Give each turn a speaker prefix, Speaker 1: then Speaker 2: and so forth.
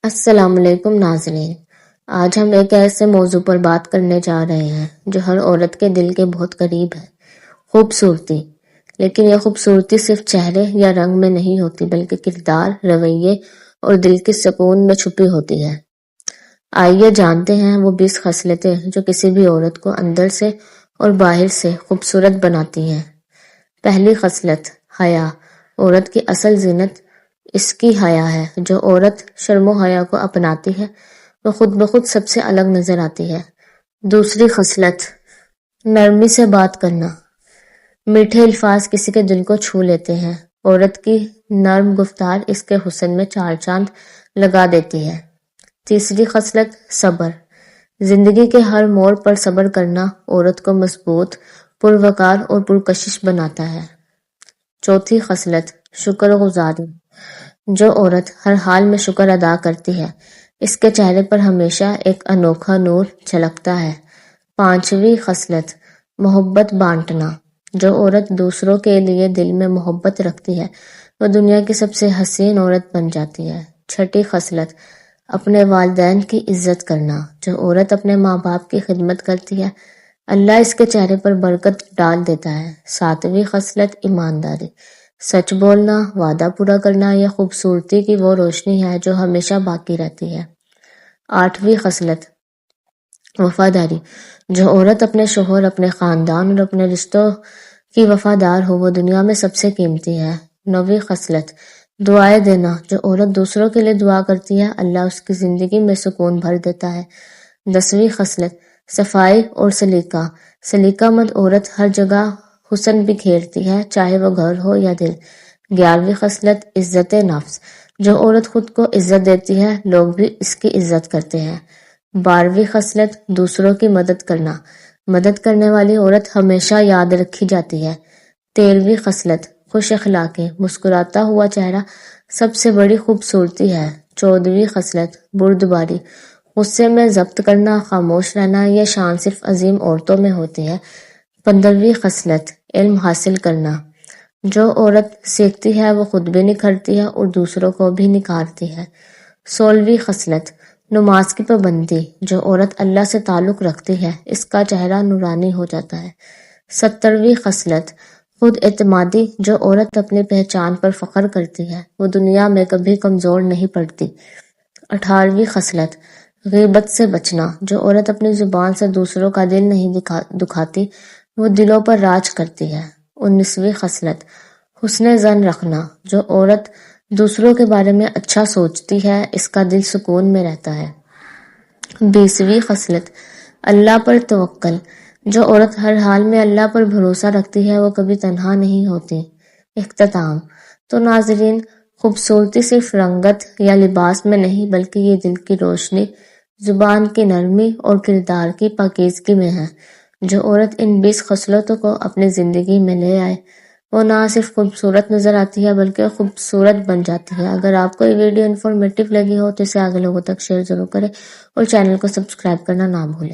Speaker 1: السلام علیکم ناظرین، آج ہم ایک ایسے موضوع پر بات کرنے جا رہے ہیں جو ہر عورت کے دل کے بہت قریب ہے، خوبصورتی۔ لیکن یہ خوبصورتی صرف چہرے یا رنگ میں نہیں ہوتی، بلکہ کردار، رویے اور دل کے سکون میں چھپی ہوتی ہے۔ آئیے جانتے ہیں وہ 20 خصلتیں جو کسی بھی عورت کو اندر سے اور باہر سے خوبصورت بناتی ہیں۔ پہلی خصلت، حیا۔ عورت کی اصل زینت اس کی حیا ہے۔ جو عورت شرم و حیا کو اپناتی ہے وہ خود بخود سب سے الگ نظر آتی ہے۔ دوسری خصلت، نرمی سے بات کرنا۔ میٹھے الفاظ کسی کے دل کو چھو لیتے ہیں۔ عورت کی نرم گفتار اس کے حسن میں 4 چاند لگا دیتی ہے۔ تیسری خصلت، صبر۔ زندگی کے ہر موڑ پر صبر کرنا عورت کو مضبوط، پروقار اور پرکشش بناتا ہے۔ چوتھی خصلت، شکر گزاری۔ جو عورت ہر حال میں شکر ادا کرتی ہے اس کے چہرے پر ہمیشہ ایک انوکھا نور جھلکتا ہے۔ پانچویں خصلت، محبت بانٹنا۔ جو عورت دوسروں کے لیے دل میں محبت رکھتی ہے وہ دنیا کی سب سے حسین عورت بن جاتی ہے۔ چھٹی خصلت، اپنے والدین کی عزت کرنا۔ جو عورت اپنے ماں باپ کی خدمت کرتی ہے اللہ اس کے چہرے پر برکت ڈال دیتا ہے۔ ساتویں خصلت، ایمانداری۔ سچ بولنا، وعدہ پورا کرنا یہ خوبصورتی کی وہ روشنی ہے جو ہمیشہ باقی رہتی ہے۔ آٹھویں خصلت، وفاداری۔ جو عورت اپنے شوہر، اپنے خاندان اور اپنے رشتوں کی وفادار ہو وہ دنیا میں سب سے قیمتی ہے۔ نویں خصلت، دعائیں دینا۔ جو عورت دوسروں کے لیے دعا کرتی ہے اللہ اس کی زندگی میں سکون بھر دیتا ہے۔ 10ویں خصلت، صفائی اور سلیقہ۔ سلیقہ مند عورت ہر جگہ حسن بکھیرتی ہے، چاہے وہ گھر ہو یا دل۔ 11ویں خصلت، عزت نفس۔ جو عورت خود کو عزت دیتی ہے لوگ بھی اس کی عزت کرتے ہیں۔ 12ویں خصلت، دوسروں کی مدد کرنا۔ مدد کرنے والی عورت ہمیشہ یاد رکھی جاتی ہے۔ 13ویں خصلت، خوش اخلاقی۔ مسکراتا ہوا چہرہ سب سے بڑی خوبصورتی ہے۔ 14ویں خصلت، بردباری۔ غصے میں ضبط کرنا، خاموش رہنا یہ شان صرف عظیم عورتوں میں ہوتی ہے۔ 15ویں خصلت، علم حاصل کرنا۔ جو عورت سیکھتی ہے وہ خود بھی نکھرتی ہے اور دوسروں کو بھی نکھارتی ہے۔ 16ویں خصلت، نماز کی پابندی۔ جو عورت اللہ سے تعلق رکھتی ہے اس کا چہرہ نورانی ہو جاتا ہے۔ 17ویں خصلت، خود اعتمادی۔ جو عورت اپنی پہچان پر فخر کرتی ہے وہ دنیا میں کبھی کمزور نہیں پڑتی۔ 18ویں خصلت، غیبت سے بچنا۔ جو عورت اپنی زبان سے دوسروں کا دل نہیں دکھاتی وہ دلوں پر راج کرتی ہے۔ 19ویں خصلت، حسن ظن رکھنا۔ جو عورت دوسروں کے بارے میں اچھا سوچتی ہے اس کا دل سکون میں رہتا ہے۔ 20ویں خصلت، اللہ پر توکل۔ جو عورت ہر حال میں اللہ پر بھروسہ رکھتی ہے وہ کبھی تنہا نہیں ہوتی۔ اختتام۔ تو ناظرین، خوبصورتی صرف رنگت یا لباس میں نہیں بلکہ یہ دل کی روشنی، زبان کی نرمی اور کردار کی پاکیزگی میں ہے۔ جو عورت ان 20 خصلتوں کو اپنی زندگی میں لے آئے وہ نہ صرف خوبصورت نظر آتی ہے بلکہ خوبصورت بن جاتی ہے۔ اگر آپ کو یہ ویڈیو انفارمیٹیو لگی ہو تو اسے آگے لوگوں تک شیئر ضرور کریں اور چینل کو سبسکرائب کرنا نہ بھولیں۔